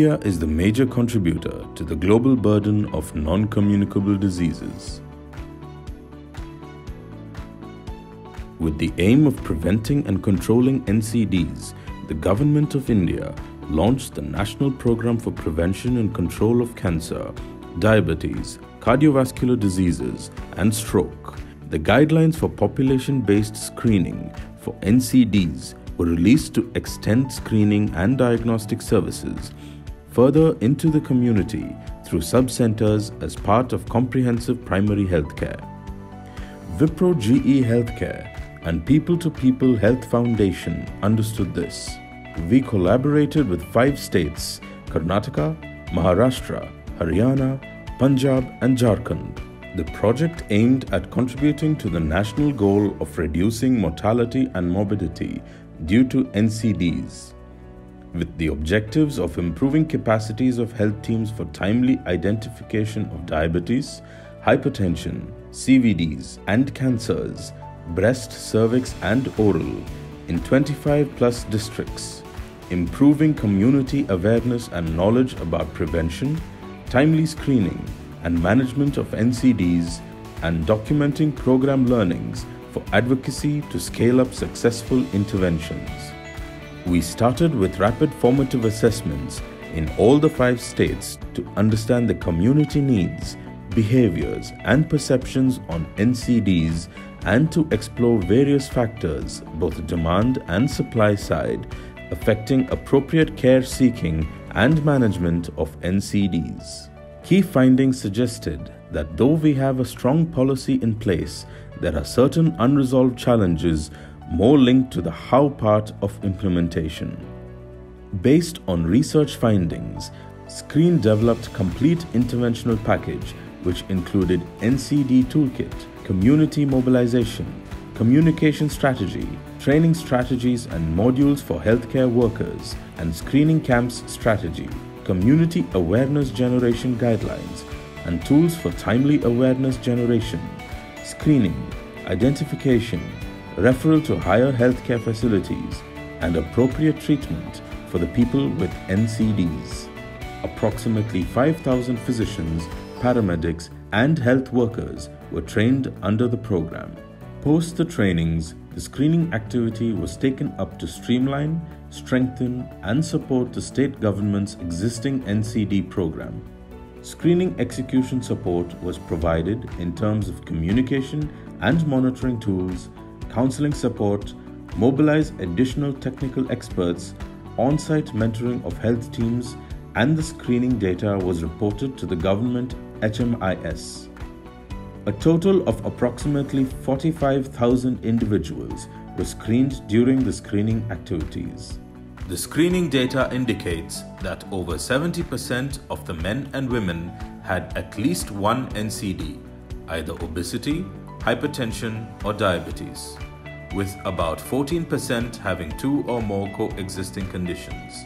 India is the major contributor to the global burden of non-communicable diseases. With the aim of preventing and controlling NCDs, the Government of India launched the National Programme for Prevention and Control of Cancer, Diabetes, Cardiovascular Diseases and Stroke. The guidelines for population-based screening for NCDs were released to extend screening and diagnostic services further into the community through sub-centers as part of comprehensive primary healthcare. Wipro GE Healthcare and People to People Health Foundation understood this. We collaborated with 5 states, Karnataka, Maharashtra, Haryana, Punjab and Jharkhand. The project aimed at contributing to the national goal of reducing mortality and morbidity due to NCDs, with the objectives of improving capacities of health teams for timely identification of diabetes, hypertension, CVDs and cancers, breast, cervix and oral in 25+ districts, improving community awareness and knowledge about prevention, timely screening and management of NCDs, and documenting program learnings for advocacy to scale up successful interventions. We started with rapid formative assessments in all the 5 states to understand the community needs, behaviors and perceptions on NCDs and to explore various factors, both demand and supply side, affecting appropriate care seeking and management of NCDs. Key findings suggested that though we have a strong policy in place, there are certain unresolved challenges more linked to the how part of implementation. Based on research findings, Screen developed complete interventional package which included NCD toolkit, community mobilization, communication strategy, training strategies and modules for healthcare workers, and screening camps strategy, community awareness generation guidelines, and tools for timely awareness generation, screening, identification, referral to higher healthcare facilities, and appropriate treatment for the people with NCDs. Approximately 5,000 physicians, paramedics, and health workers were trained under the program. Post the trainings, the screening activity was taken up to streamline, strengthen, and support the state government's existing NCD program. Screening execution support was provided in terms of communication and monitoring tools, counseling support, mobilize additional technical experts, on-site mentoring of health teams, and the screening data was reported to the government HMIS. A total of approximately 45,000 individuals were screened during the screening activities. The screening data indicates that over 70% of the men and women had at least one NCD, either obesity, hypertension, or diabetes, with about 14% having 2 or more coexisting conditions.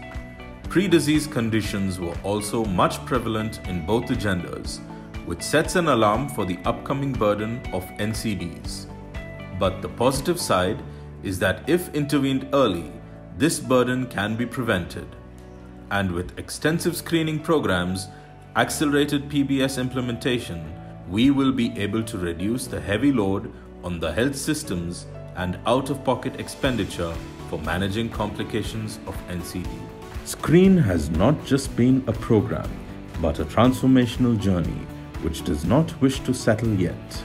Pre-disease conditions were also much prevalent in both the genders, which sets an alarm for the upcoming burden of NCDs. But the positive side is that if intervened early, this burden can be prevented. And with extensive screening programs, accelerated PBS implementation, we will be able to reduce the heavy load on the health systems and out-of-pocket expenditure for managing complications of NCD. Screen has not just been a program, but a transformational journey which does not wish to settle yet.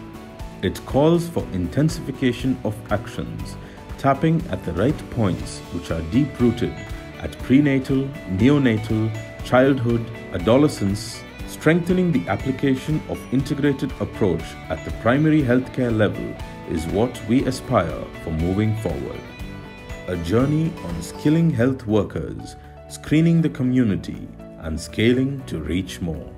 It calls for intensification of actions, tapping at the right points which are deep-rooted at prenatal, neonatal, childhood, adolescence, strengthening the application of integrated approach at the primary healthcare level is what we aspire for moving forward. A journey on skilling health workers, screening the community, and scaling to reach more.